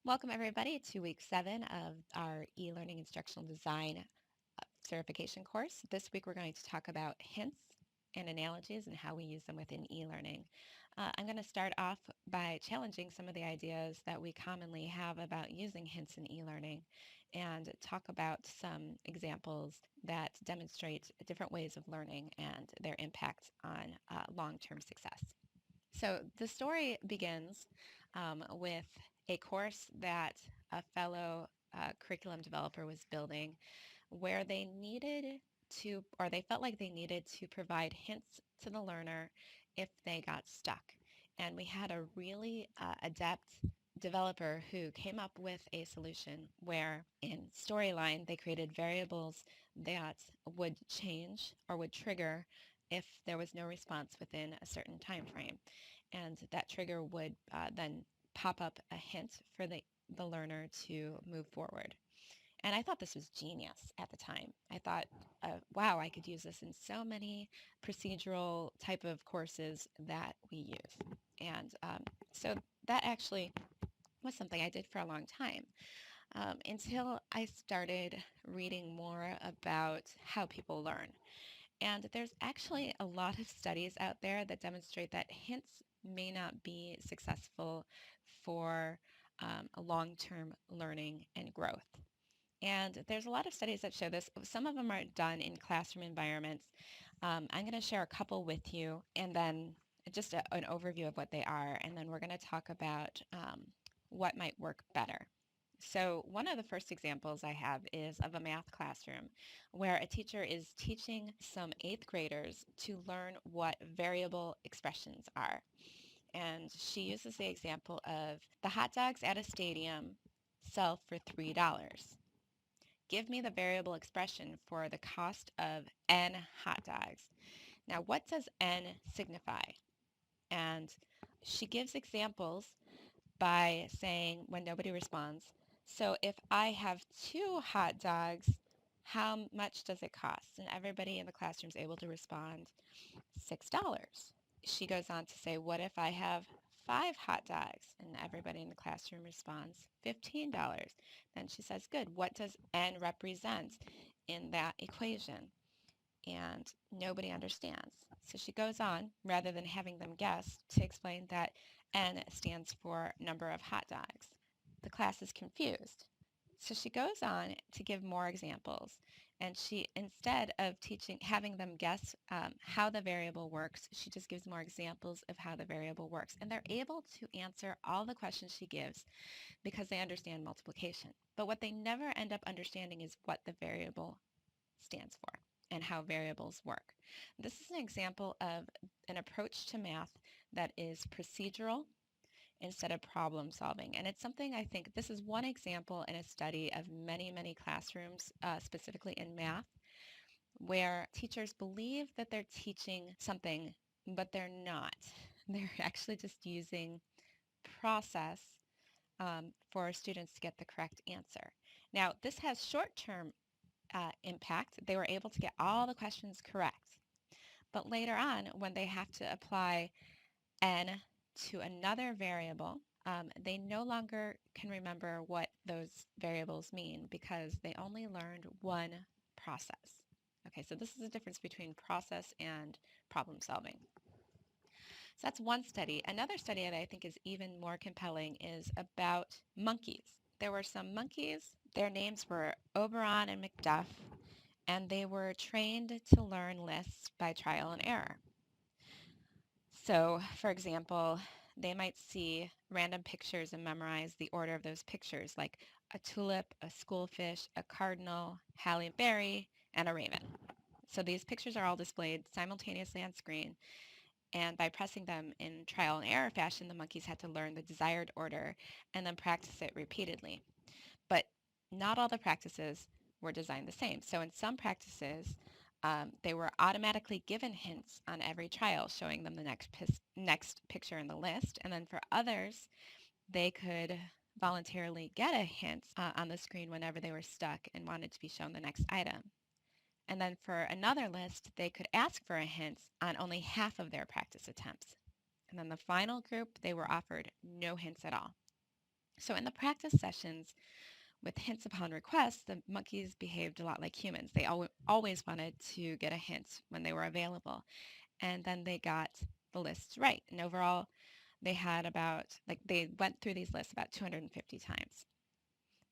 Welcome, everybody, to week 7 of our e-learning instructional design certification course. This week, we're going to talk about hints and analogies and how we use them within e-learning. I'm going to start off by challenging some of the ideas that we commonly have about using hints in e-learning and talk about some examples that demonstrate different ways of learning and their impact on long-term success. So the story begins with a course that a fellow curriculum developer was building where they needed to, or they felt like they needed to provide hints to the learner if they got stuck. And we had a really adept developer who came up with a solution where in Storyline they created variables that would change or would trigger if there was no response within a certain time frame. And that trigger would then pop up a hint for the learner to move forward. And I thought this was genius at the time. I thought, wow, I could use this in so many procedural type of courses that we use. And so that actually was something I did for a long time until I started reading more about how people learn. And there's actually a lot of studies out there that demonstrate that hints may not be successful for long-term learning and growth. And there's a lot of studies that show this. Some of them are done in classroom environments. I'm going to share a couple with you and then just an overview of what they are. And then we're going to talk about what might work better. So one of the first examples I have is of a math classroom where a teacher is teaching some eighth graders to learn what variable expressions are. And she uses the example of the hot dogs at a stadium sell for $3. Give me the variable expression for the cost of N hot dogs. Now, what does N signify? And she gives examples by saying when nobody responds, so if I have 2 hot dogs, how much does it cost? And everybody in the classroom is able to respond $6. She goes on to say, what if I have 5 hot dogs? And everybody in the classroom responds $15. Then she says, good, what does N represent in that equation? And nobody understands. So she goes on, rather than having them guess, to explain that N stands for number of hot dogs. The class is confused. So she goes on to give more examples. And she, instead of having them guess how the variable works, she just gives more examples of how the variable works. And they're able to answer all the questions she gives because they understand multiplication. But what they never end up understanding is what the variable stands for and how variables work. This is an example of an approach to math that is procedural instead of problem solving. And it's something I think this is one example in a study of many, many classrooms, specifically in math, where teachers believe that they're teaching something, but they're not. They're actually just using process for students to get the correct answer. Now, this has short-term impact. They were able to get all the questions correct. But later on, when they have to apply n to another variable, they no longer can remember what those variables mean because they only learned one process. Okay, so this is the difference between process and problem solving. So that's one study. Another study that I think is even more compelling is about monkeys. There were some monkeys. Their names were Oberon and Macduff, and they were trained to learn lists by trial and error. So, for example, they might see random pictures and memorize the order of those pictures, like a tulip, a schoolfish, a cardinal, Halle Berry, and a raven. So these pictures are all displayed simultaneously on screen, and by pressing them in trial and error fashion, the monkeys had to learn the desired order and then practice it repeatedly. But not all the practices were designed the same. So in some practices, they were automatically given hints on every trial, showing them the next picture in the list. And then for others, they could voluntarily get a hint on the screen whenever they were stuck and wanted to be shown the next item. And then for another list, they could ask for a hint on only half of their practice attempts. And then the final group, they were offered no hints at all. So in the practice sessions with hints upon request, the monkeys behaved a lot like humans. They always wanted to get a hint when they were available. And then they got the lists right. And overall, they had they went through these lists about 250 times.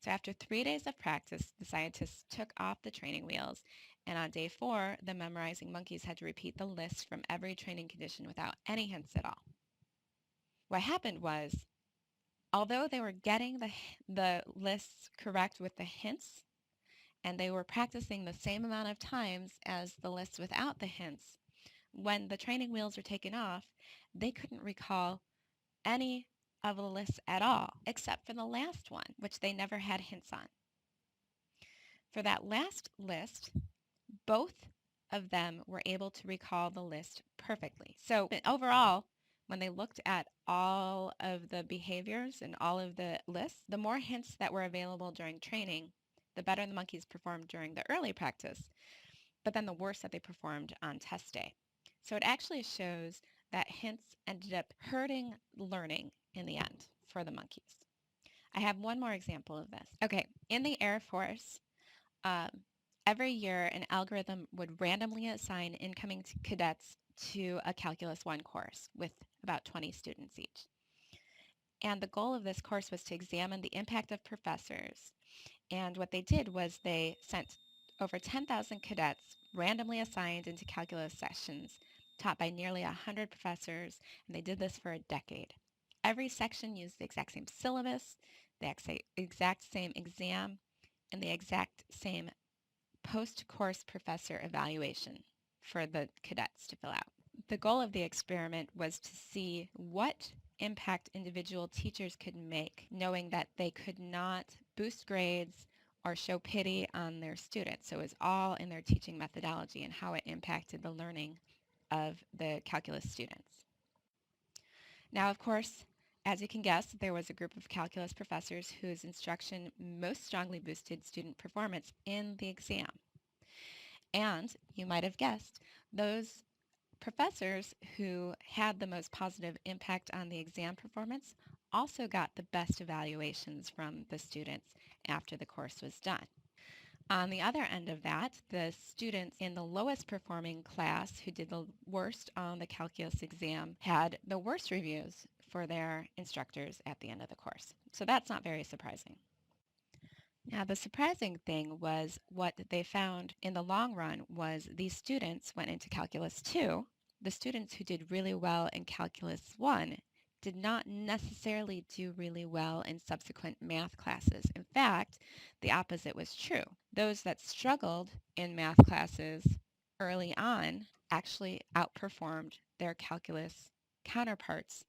So after 3 days of practice, the scientists took off the training wheels, and on day 4, the memorizing monkeys had to repeat the list from every training condition without any hints at all. What happened was, although they were getting the lists correct with the hints, and they were practicing the same amount of times as the lists without the hints, when the training wheels were taken off, they couldn't recall any of the lists at all, except for the last one, which they never had hints on. For that last list, both of them were able to recall the list perfectly. So overall, when they looked at all of the behaviors and all of the lists, the more hints that were available during training, the better the monkeys performed during the early practice, but then the worse that they performed on test day. So it actually shows that hints ended up hurting learning in the end for the monkeys. I have one more example of this. Okay, in the Air Force, um, every year an algorithm would randomly assign incoming cadets to a Calculus 1 course with about 20 students each. And the goal of this course was to examine the impact of professors. And what they did was they sent over 10,000 cadets randomly assigned into calculus sessions taught by nearly 100 professors, and they did this for a decade. Every section used the exact same syllabus, the exact same exam, and the exact same post-course professor evaluation for the cadets to fill out. The goal of the experiment was to see what impact individual teachers could make, knowing that they could not boost grades or show pity on their students. So it was all in their teaching methodology and how it impacted the learning of the calculus students. Now, of course, as you can guess, there was a group of calculus professors whose instruction most strongly boosted student performance in the exam. And you might have guessed, those professors who had the most positive impact on the exam performance also got the best evaluations from the students after the course was done. On the other end of that, the students in the lowest performing class who did the worst on the calculus exam had the worst reviews for their instructors at the end of the course. So that's not very surprising. Now, the surprising thing was what they found in the long run was these students went into Calculus 2. The students who did really well in Calculus 1 did not necessarily do really well in subsequent math classes. In fact, the opposite was true. Those that struggled in math classes early on actually outperformed their calculus counterparts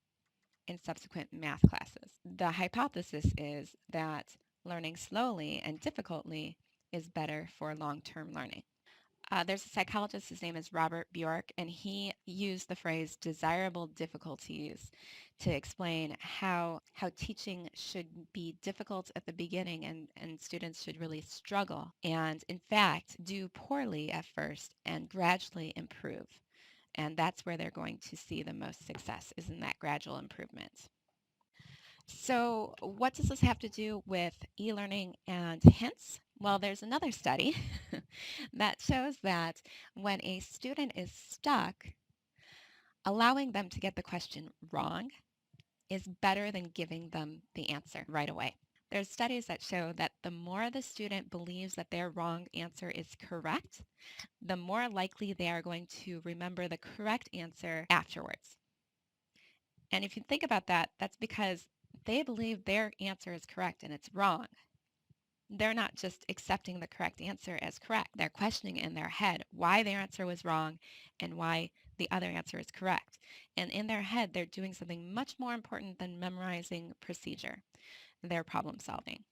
in subsequent math classes. The hypothesis is that learning slowly and difficultly is better for long-term learning. There's a psychologist, his name is Robert Bjork, and he used the phrase desirable difficulties to explain how teaching should be difficult at the beginning and students should really struggle and, in fact, do poorly at first and gradually improve. And that's where they're going to see the most success, is in that gradual improvement. So what does this have to do with e-learning and hints? Well, there's another study that shows that when a student is stuck, allowing them to get the question wrong is better than giving them the answer right away. There's studies that show that the more the student believes that their wrong answer is correct, the more likely they are going to remember the correct answer afterwards. And if you think about that, that's because they believe their answer is correct and it's wrong. They're not just accepting the correct answer as correct. They're questioning in their head why their answer was wrong and why the other answer is correct. And in their head, they're doing something much more important than memorizing procedure. They're problem solving.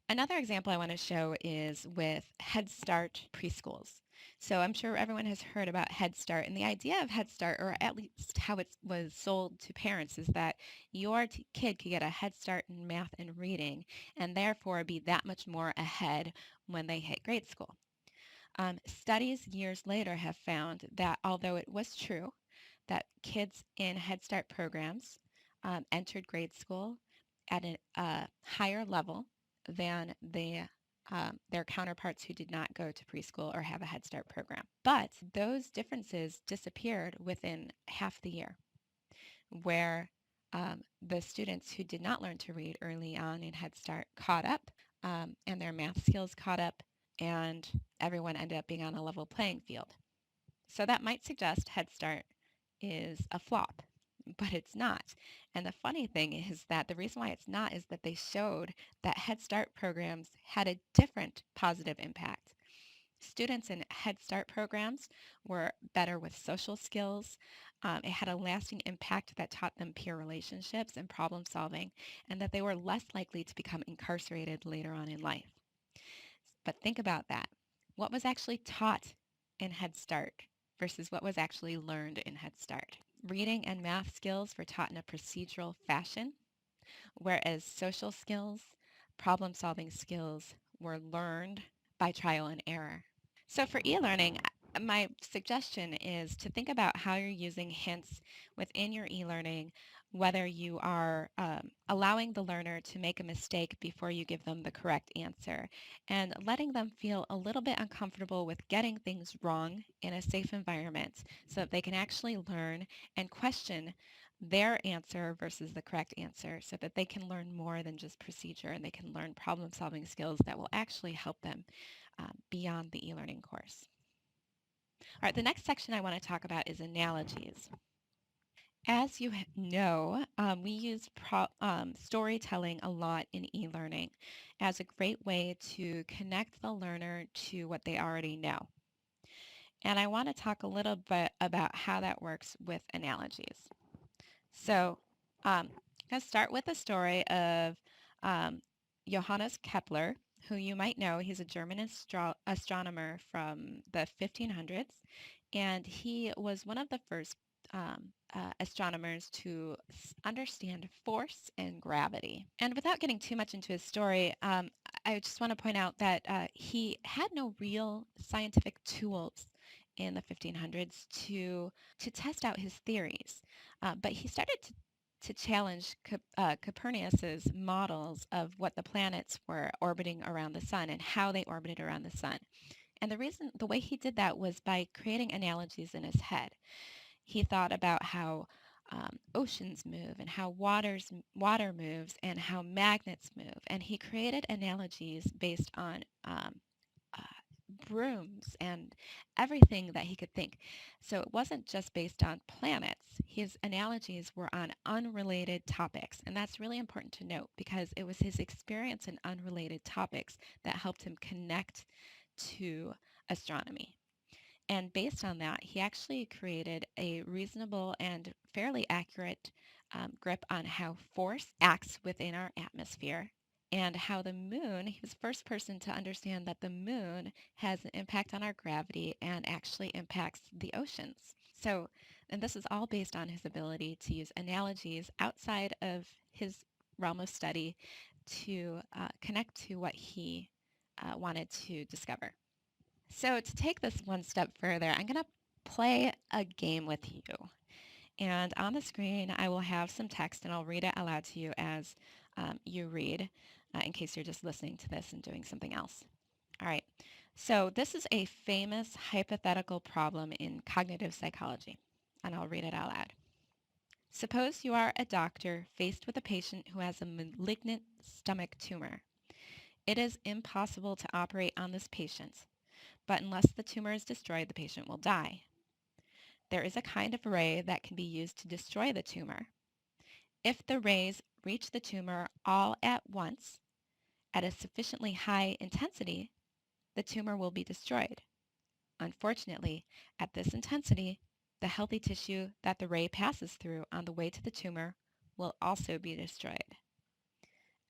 Another example I want to show is with Head Start preschools. So I'm sure everyone has heard about Head Start, and the idea of Head Start, or at least how it was sold to parents, is that your kid could get a head start in math and reading and therefore be that much more ahead when they hit grade school. Studies years later have found that although it was true that kids in Head Start programs entered grade school at a higher level than their counterparts who did not go to preschool or have a Head Start program. But those differences disappeared within half the year, where the students who did not learn to read early on in Head Start caught up, and their math skills caught up, and everyone ended up being on a level playing field. So that might suggest Head Start is a flop, but it's not. And the funny thing is that the reason why it's not is that they showed that Head Start programs had a different positive impact. Students in Head Start programs were better with social skills. It had a lasting impact that taught them peer relationships and problem solving, and that they were less likely to become incarcerated later on in life. But think about that. What was actually taught in Head Start versus what was actually learned in Head Start? Reading and math skills were taught in a procedural fashion, whereas social skills, problem solving skills were learned by trial and error. So for e-learning, my suggestion is to think about how you're using hints within your e-learning, whether you are allowing the learner to make a mistake before you give them the correct answer, and letting them feel a little bit uncomfortable with getting things wrong in a safe environment so that they can actually learn and question their answer versus the correct answer, so that they can learn more than just procedure, and they can learn problem solving skills that will actually help them beyond the e-learning course. All right, the next section I want to talk about is analogies. As you know, we use storytelling a lot in e-learning as a great way to connect the learner to what they already know. And I want to talk a little bit about how that works with analogies. So I'm going to start with a story of Johannes Kepler, who you might know. He's a German astronomer from the 1500s, and he was one of the first astronomers to understand force and gravity. And without getting too much into his story, I just want to point out that he had no real scientific tools in the 1500s to test out his theories. But he started to challenge Copernicus's models of what the planets were orbiting around the sun and how they orbited around the sun. And the way he did that was by creating analogies in his head. He thought about how oceans move and how water moves and how magnets move. And he created analogies based on uh, brooms and everything that he could think. So it wasn't just based on planets. His analogies were on unrelated topics. And that's really important to note because it was his experience in unrelated topics that helped him connect to astronomy. And based on that, he actually created a reasonable and fairly accurate grip on how force acts within our atmosphere and how the moon, he was the first person to understand that the moon has an impact on our gravity and actually impacts the oceans. So, and this is all based on his ability to use analogies outside of his realm of study to connect to what he wanted to discover. So to take this one step further, I'm going to play a game with you. And on the screen, I will have some text and I'll read it aloud to you as you read, in case you're just listening to this and doing something else. All right. So this is a famous hypothetical problem in cognitive psychology, and I'll read it out loud. Suppose you are a doctor faced with a patient who has a malignant stomach tumor. It is impossible to operate on this patient, but unless the tumor is destroyed, the patient will die. There is a kind of ray that can be used to destroy the tumor. If the rays reach the tumor all at once at a sufficiently high intensity, the tumor will be destroyed. Unfortunately, at this intensity, the healthy tissue that the ray passes through on the way to the tumor will also be destroyed.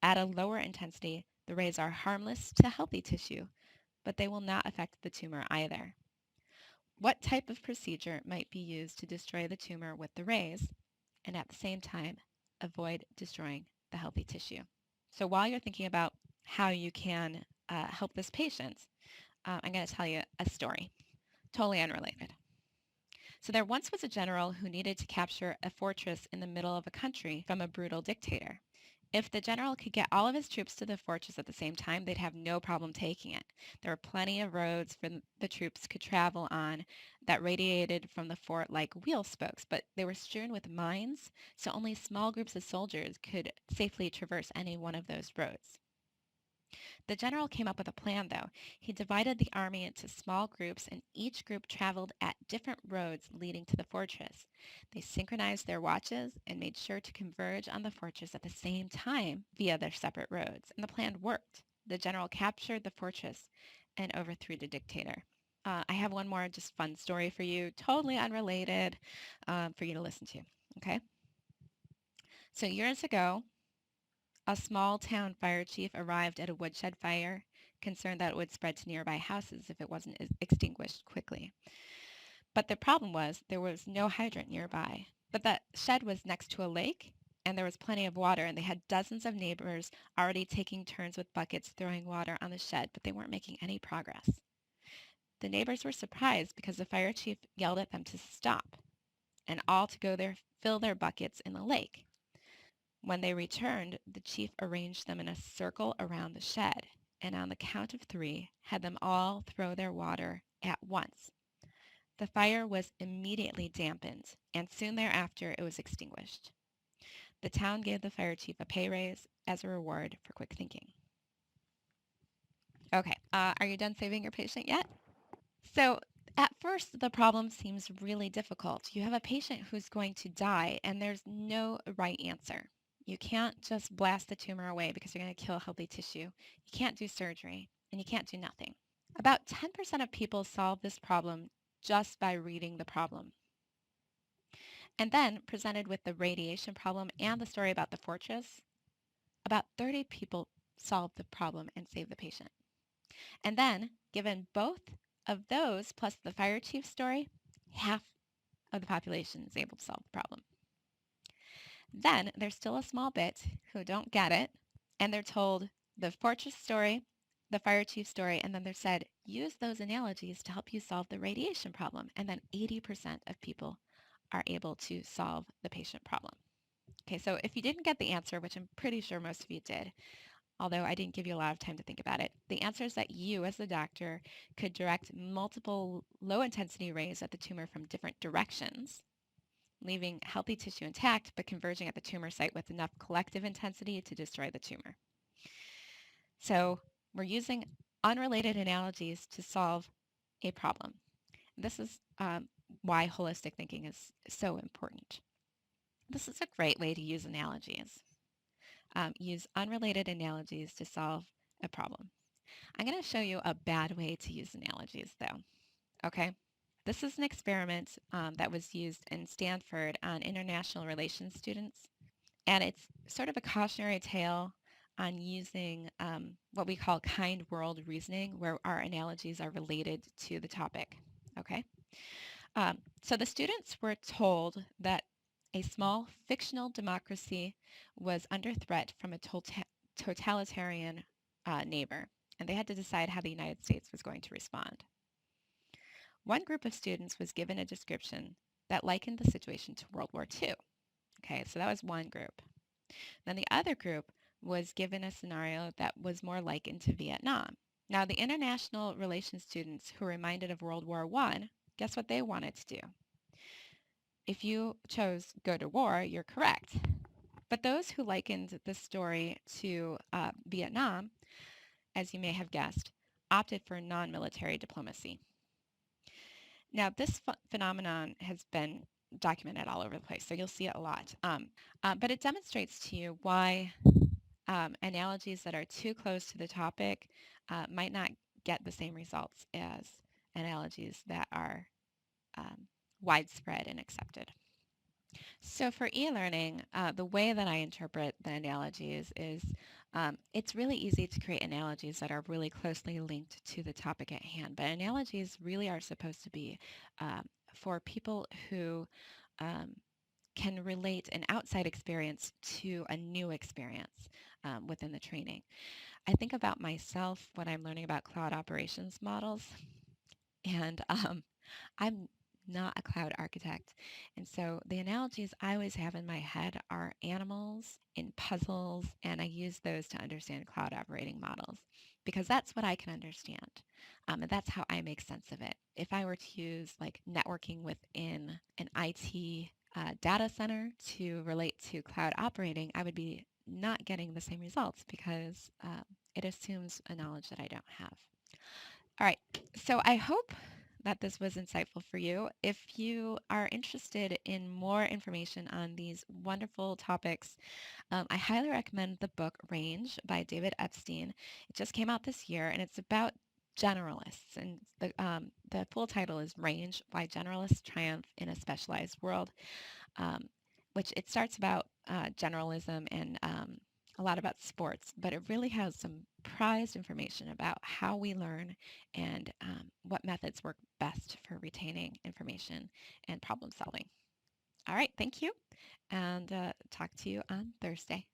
At a lower intensity, the rays are harmless to healthy tissue, but they will not affect the tumor either. What type of procedure might be used to destroy the tumor with the rays and at the same time avoid destroying the healthy tissue? So while you're thinking about how you can help this patient, I'm going to tell you a story, totally unrelated. So there once was a general who needed to capture a fortress in the middle of a country from a brutal dictator. If the general could get all of his troops to the fortress at the same time, they'd have no problem taking it. There were plenty of roads for the troops could travel on that radiated from the fort like wheel spokes, but they were strewn with mines, so only small groups of soldiers could safely traverse any one of those roads. The general came up with a plan, though. He divided the army into small groups, and each group traveled at different roads leading to the fortress. They synchronized their watches and made sure to converge on the fortress at the same time via their separate roads. And the plan worked. The general captured the fortress and overthrew the dictator. I have one more just fun story for you, totally unrelated, for you to listen to. Okay? So years ago, a small town fire chief arrived at a woodshed fire, concerned that it would spread to nearby houses if it wasn't extinguished quickly. But the problem was there was no hydrant nearby. But that shed was next to a lake, and there was plenty of water, and they had dozens of neighbors already taking turns with buckets throwing water on the shed, but they weren't making any progress. The neighbors were surprised because the fire chief yelled at them to stop and all to go there fill their buckets in the lake. When they returned, the chief arranged them in a circle around the shed, and on the count of three had them all throw their water at once. The fire was immediately dampened, and soon thereafter it was extinguished. The town gave the fire chief a pay raise as a reward for quick thinking. Okay, are you done saving your patient yet? So, at first, the problem seems really difficult. You have a patient who's going to die, and there's no right answer. You can't just blast the tumor away because you're going to kill healthy tissue. You can't do surgery, and you can't do nothing. About 10% of people solve this problem just by reading the problem. And then, presented with the radiation problem and the story about the fortress, about 30 people solve the problem and save the patient. And then, given both of those plus the fire chief story, half of the population is able to solve the problem. Then there's still a small bit who don't get it, and they're told the fortress story, the fire chief story, and then they're said, use those analogies to help you solve the radiation problem. And then 80% of people are able to solve the patient problem. Okay, so if you didn't get the answer, which I'm pretty sure most of you did, although I didn't give you a lot of time to think about it, the answer is that you, as the doctor, could direct multiple low-intensity rays at the tumor from different directions, leaving healthy tissue intact, but converging at the tumor site with enough collective intensity to destroy the tumor. So we're using unrelated analogies to solve a problem. This is why holistic thinking is so important. This is a great way to use analogies. Use unrelated analogies to solve a problem. I'm going to show you a bad way to use analogies, though. Okay? This is an experiment that was used in Stanford on international relations students, and it's sort of a cautionary tale on using what we call kind world reasoning, where our analogies are related to the topic. Okay? So the students were told that a small fictional democracy was under threat from a totalitarian neighbor, and they had to decide how the United States was going to respond. One group of students was given a description that likened the situation to World War II. Okay, so that was one group. Then the other group was given a scenario that was more likened to Vietnam. Now, the international relations students who were reminded of World War I, guess what they wanted to do? If you chose go to war, you're correct. But those who likened the story to Vietnam, as you may have guessed, opted for non-military diplomacy. Now, this phenomenon has been documented all over the place, so you'll see it a lot. But it demonstrates to you why analogies that are too close to the topic might not get the same results as analogies that are widespread and accepted. So for e-learning, the way that I interpret the analogies is it's really easy to create analogies that are really closely linked to the topic at hand. But analogies really are supposed to be for people who can relate an outside experience to a new experience within the training. I think about myself when I'm learning about cloud operations models, and I'm not a cloud architect. And so the analogies I always have in my head are animals in puzzles, and I use those to understand cloud operating models because that's what I can understand. And that's how I make sense of it. If I were to use like networking within an IT data center to relate to cloud operating, I would be not getting the same results because it assumes a knowledge that I don't have. All right. So I hope that this was insightful for you. If you are interested in more information on these wonderful topics, I highly recommend the book Range by David Epstein. It just came out this year and it's about generalists. And the full title is Range: Why Generalists Triumph in a Specialized World, um, which it starts about generalism and a lot about sports, but it really has some prized information about how we learn and what methods work best for retaining information and problem solving. All right, thank you, and talk to you on Thursday.